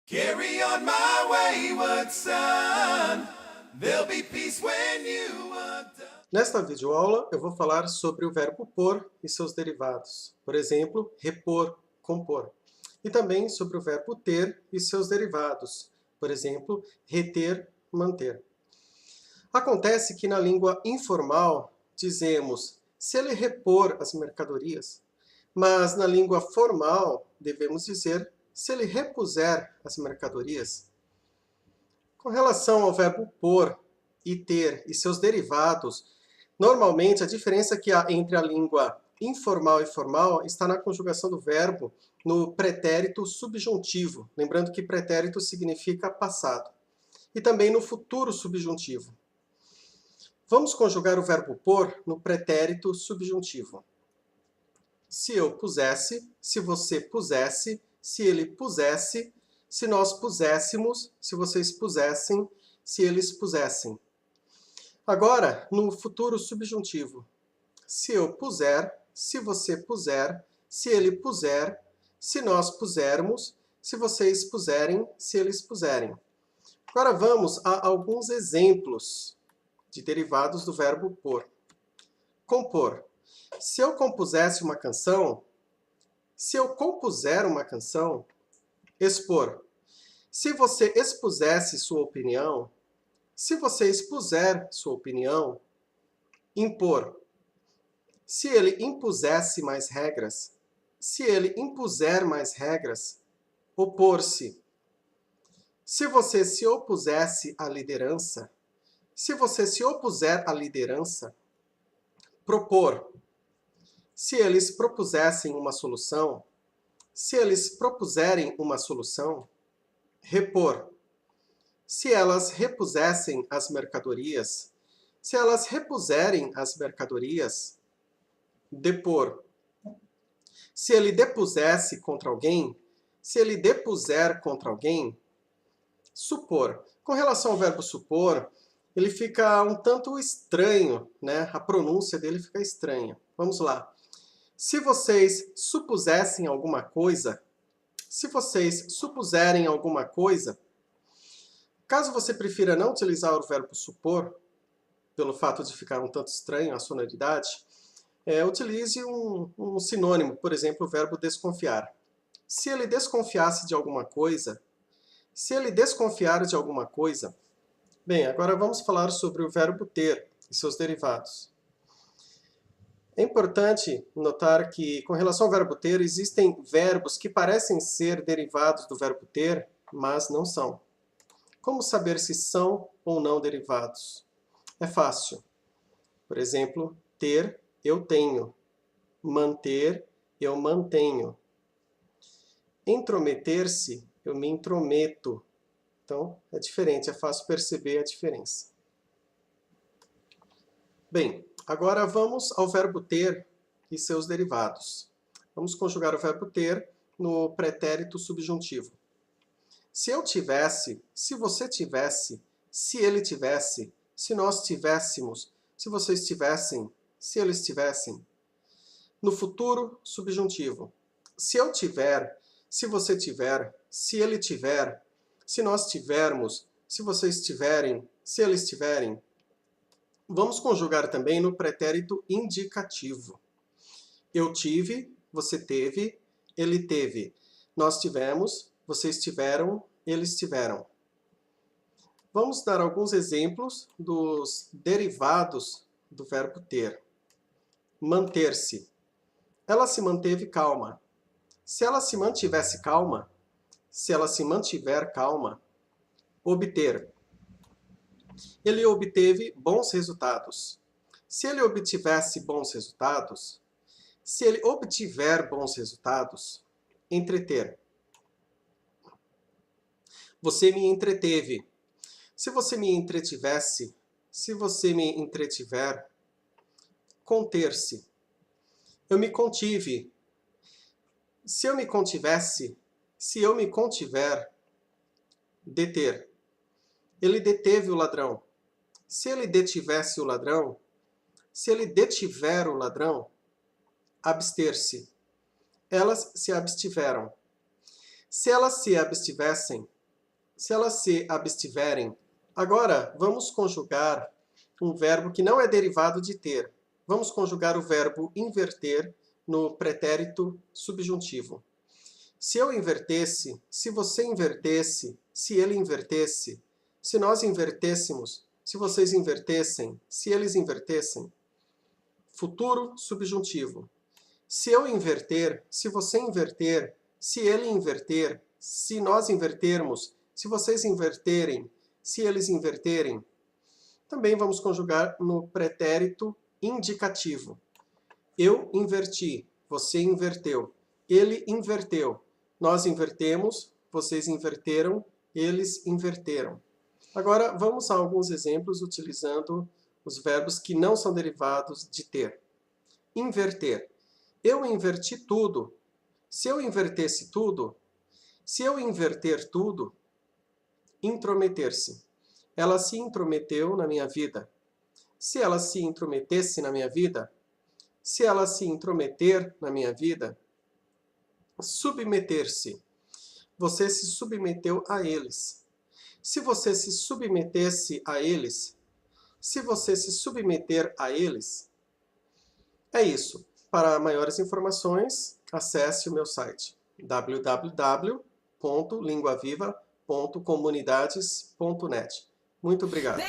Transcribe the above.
Carry on my wayward son. There'll be peace when you are done. Nesta videoaula, eu vou falar sobre o verbo pôr e seus derivados. Por exemplo, repor, compor. E também sobre o verbo ter e seus derivados. Por exemplo, reter, manter. Acontece que na língua informal dizemos se ele repor as mercadorias, mas na língua formal devemos dizer se ele repuser as mercadorias. Com relação ao verbo pôr e ter e seus derivados, normalmente a diferença que há entre a língua informal e formal está na conjugação do verbo no pretérito subjuntivo, lembrando que pretérito significa passado, e também no futuro subjuntivo. Vamos conjugar o verbo pôr no pretérito subjuntivo. Se eu pusesse, se você pusesse, se ele pusesse, se nós puséssemos, se vocês pusessem, se eles pusessem. Agora, no futuro subjuntivo. Se eu puser, se você puser, se ele puser, se nós pusermos, se vocês puserem, se eles puserem. Agora vamos a alguns exemplos de derivados do verbo pôr. Compor. Se eu compusesse uma canção, se eu compuser uma canção, expor. Se você expusesse sua opinião, se você expuser sua opinião, impor. Se ele impusesse mais regras, se ele impuser mais regras, opor-se. Se você se opusesse à liderança, se você se opuser à liderança, propor. Se eles propusessem uma solução, se eles propuserem uma solução, repor. Se elas repusessem as mercadorias, se elas repuserem as mercadorias, depor. Se ele depusesse contra alguém, se ele depuser contra alguém, supor. Com relação ao verbo supor, ele fica um tanto estranho, né? A pronúncia dele fica estranha. Vamos lá. Se vocês supusessem alguma coisa, se vocês supuserem alguma coisa, caso você prefira não utilizar o verbo supor, pelo fato de ficar um tanto estranho a sonoridade, utilize um sinônimo, por exemplo, o verbo desconfiar. Se ele desconfiasse de alguma coisa, se ele desconfiar de alguma coisa. Bem, agora vamos falar sobre o verbo ter e seus derivados. É importante notar que, com relação ao verbo ter, existem verbos que parecem ser derivados do verbo ter, mas não são. Como saber se são ou não derivados? É fácil. Por exemplo, ter, eu tenho. Manter, eu mantenho. Intrometer-se, eu me intrometo. Então, é diferente, é fácil perceber a diferença. Bem, agora vamos ao verbo ter e seus derivados. Vamos conjugar o verbo ter no pretérito subjuntivo. Se eu tivesse, se você tivesse, se ele tivesse, se nós tivéssemos, se vocês tivessem, se eles tivessem. No futuro subjuntivo. Se eu tiver, se você tiver, se ele tiver, se nós tivermos, se vocês tiverem, se eles tiverem. Vamos conjugar também no pretérito indicativo. Eu tive, você teve, ele teve. Nós tivemos, vocês tiveram, eles tiveram. Vamos dar alguns exemplos dos derivados do verbo ter. Manter-se. Ela se manteve calma. Se ela se mantivesse calma, se ela se mantiver calma. Obter. Ele obteve bons resultados. Se ele obtivesse bons resultados, se ele obtiver bons resultados, entreter. Você me entreteve. Se você me entretivesse, se você me entretiver, conter-se. Eu me contive. Se eu me contivesse, se eu me contiver, deter. Ele deteve o ladrão. Se ele detivesse o ladrão, se ele detiver o ladrão, abster-se. Elas se abstiveram. Se elas se abstivessem, se elas se abstiverem. Agora, vamos conjugar um verbo que não é derivado de ter. Vamos conjugar o verbo inverter no pretérito subjuntivo. Se eu invertesse, se você invertesse, se ele invertesse, se nós invertêssemos, se vocês invertessem, se eles invertessem. Futuro subjuntivo. Se eu inverter, se você inverter, se ele inverter, se nós invertermos, se vocês inverterem, se eles inverterem. Também vamos conjugar no pretérito indicativo. Eu inverti, você inverteu, ele inverteu, nós invertemos, vocês inverteram, eles inverteram. Agora, vamos a alguns exemplos utilizando os verbos que não são derivados de ter. Inverter. Eu inverti tudo. Se eu invertesse tudo, se eu inverter tudo, intrometer-se. Ela se intrometeu na minha vida. Se ela se intrometesse na minha vida, se ela se intrometer na minha vida, submeter-se. Você se submeteu a eles. Se você se submetesse a eles, se você se submeter a eles, é isso. Para maiores informações, acesse o meu site www.linguaviva.comunidades.net. Muito obrigado.